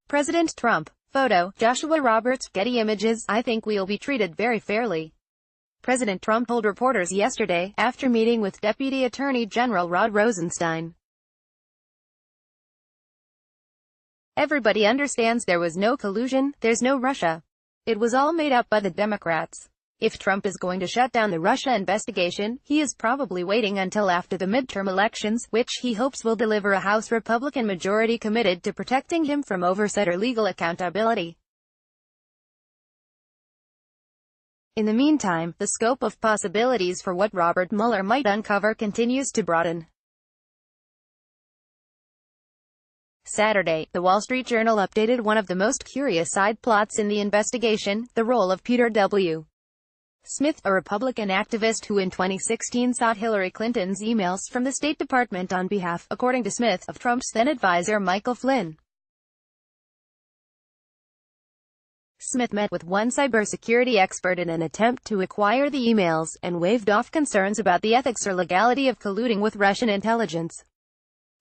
President Trump. Photo, Joshua Roberts, Getty Images. I think we'll be treated very fairly. President Trump told reporters yesterday, after meeting with Deputy Attorney General Rod Rosenstein. Everybody understands there was no collusion, there's no Russia. It was all made up by the Democrats. If Trump is going to shut down the Russia investigation, he is probably waiting until after the midterm elections, which he hopes will deliver a House Republican majority committed to protecting him from oversight or legal accountability. In the meantime, the scope of possibilities for what Robert Mueller might uncover continues to broaden. Saturday, The Wall Street Journal updated one of the most curious side plots in the investigation, the role of Peter W. Smith, a Republican activist who in 2016 sought Hillary Clinton's emails from the State Department on behalf, according to Smith, of Trump's then-advisor Michael Flynn. Smith met with one cybersecurity expert in an attempt to acquire the emails, and waved off concerns about the ethics or legality of colluding with Russian intelligence.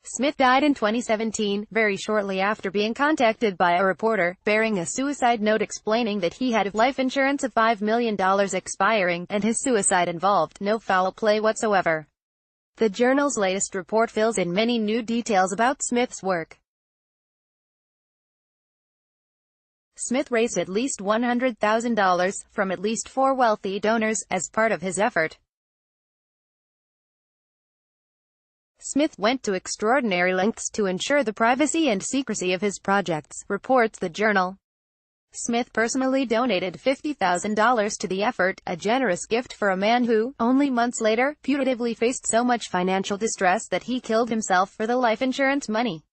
Smith died in 2017, very shortly after being contacted by a reporter, bearing a suicide note explaining that he had life insurance of $5 million expiring, and his suicide involved no foul play whatsoever. The Journal's latest report fills in many new details about Smith's work. Smith raised at least $100,000 from at least 4 wealthy donors as part of his effort. Smith went to extraordinary lengths to ensure the privacy and secrecy of his projects, reports the Journal. Smith personally donated $50,000 to the effort, a generous gift for a man who, only months later, putatively faced so much financial distress that he killed himself for the life insurance money.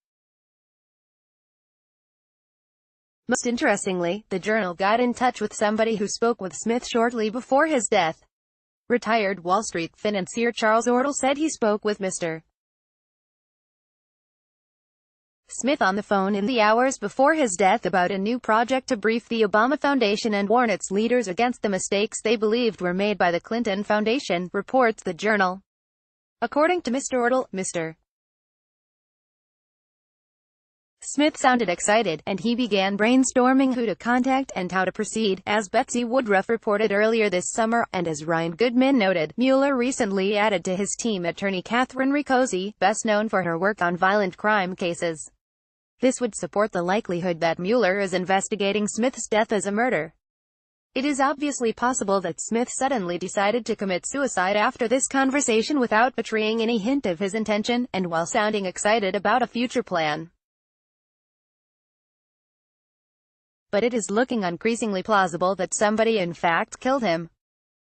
Most interestingly, the Journal got in touch with somebody who spoke with Smith shortly before his death. Retired Wall Street financier Charles Ortle said he spoke with Mr. Smith on the phone in the hours before his death about a new project to brief the Obama Foundation and warn its leaders against the mistakes they believed were made by the Clinton Foundation, reports the Journal. According to Mr. Ortle, Mr. Smith sounded excited, and he began brainstorming who to contact and how to proceed, as Betsy Woodruff reported earlier this summer, and as Ryan Goodman noted, Mueller recently added to his team attorney Catherine Ricosi, best known for her work on violent crime cases. This would support the likelihood that Mueller is investigating Smith's death as a murder. It is obviously possible that Smith suddenly decided to commit suicide after this conversation without betraying any hint of his intention, and while sounding excited about a future plan. But it is looking increasingly plausible that somebody in fact killed him.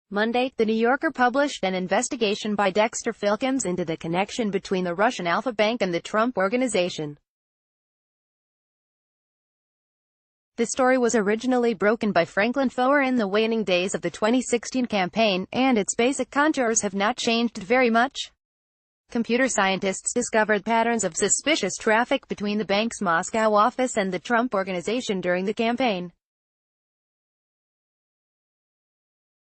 Monday, The New Yorker published an investigation by Dexter Filkins into the connection between the Russian Alpha Bank and the Trump Organization. The story was originally broken by Franklin Foer in the waning days of the 2016 campaign, and its basic contours have not changed very much. Computer scientists discovered patterns of suspicious traffic between the bank's Moscow office and the Trump Organization during the campaign.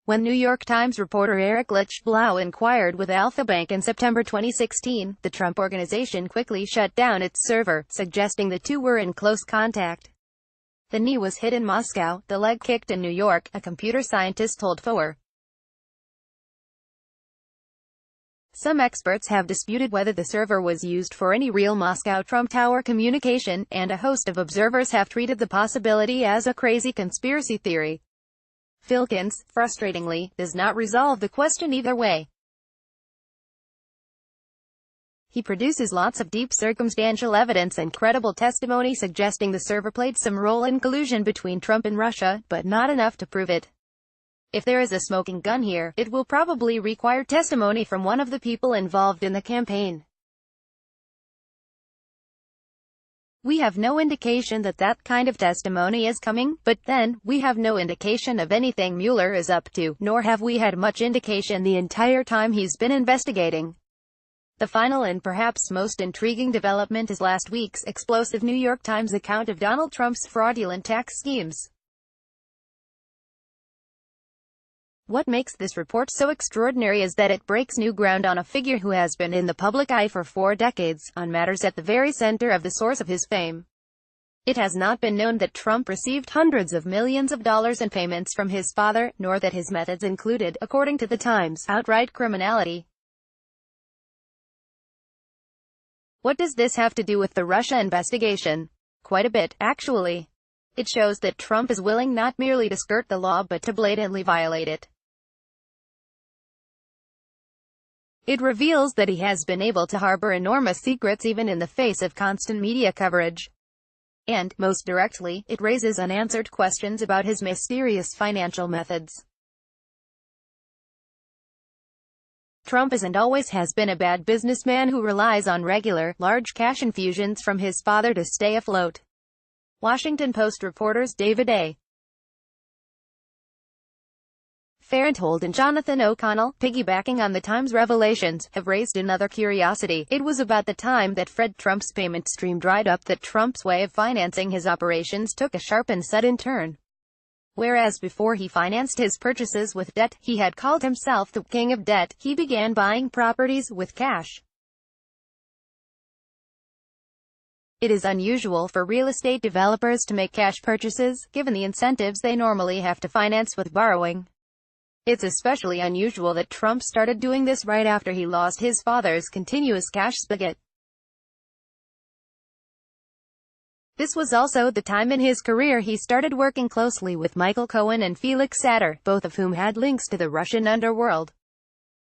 When New York Times reporter Eric Lichtblau inquired with Alpha Bank in September 2016, the Trump Organization quickly shut down its server, suggesting the two were in close contact. The knee was hit in Moscow, the leg kicked in New York, a computer scientist told Foer. Some experts have disputed whether the server was used for any real Moscow Trump Tower communication, and a host of observers have treated the possibility as a crazy conspiracy theory. Filkins, frustratingly, does not resolve the question either way. He produces lots of deep circumstantial evidence and credible testimony suggesting the server played some role in collusion between Trump and Russia, but not enough to prove it. If there is a smoking gun here, it will probably require testimony from one of the people involved in the campaign. We have no indication that that kind of testimony is coming, but then, we have no indication of anything Mueller is up to, nor have we had much indication the entire time he's been investigating. The final and perhaps most intriguing development is last week's explosive New York Times account of Donald Trump's fraudulent tax schemes. What makes this report so extraordinary is that it breaks new ground on a figure who has been in the public eye for 4 decades, on matters at the very center of the source of his fame. It has not been known that Trump received hundreds of millions of dollars in payments from his father, nor that his methods included, according to the Times, outright criminality. What does this have to do with the Russia investigation? Quite a bit, actually. It shows that Trump is willing not merely to skirt the law but to blatantly violate it. It reveals that he has been able to harbor enormous secrets even in the face of constant media coverage. And, most directly, it raises unanswered questions about his mysterious financial methods. Trump is and always has been a bad businessman who relies on regular, large cash infusions from his father to stay afloat. Washington Post reporters David A. Farenthold and Jonathan O'Connell, piggybacking on the Times revelations, have raised another curiosity. It was about the time that Fred Trump's payment stream dried up that Trump's way of financing his operations took a sharp and sudden turn. Whereas before he financed his purchases with debt, he had called himself the king of debt, he began buying properties with cash. It is unusual for real estate developers to make cash purchases, given the incentives they normally have to finance with borrowing. It's especially unusual that Trump started doing this right after he lost his father's continuous cash spigot. This was also the time in his career he started working closely with Michael Cohen and Felix Sater, both of whom had links to the Russian underworld.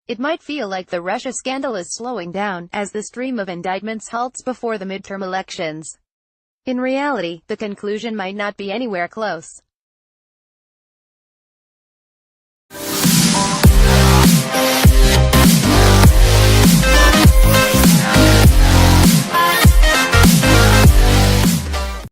It might feel like the Russia scandal is slowing down, as the stream of indictments halts before the midterm elections. In reality, the conclusion might not be anywhere close.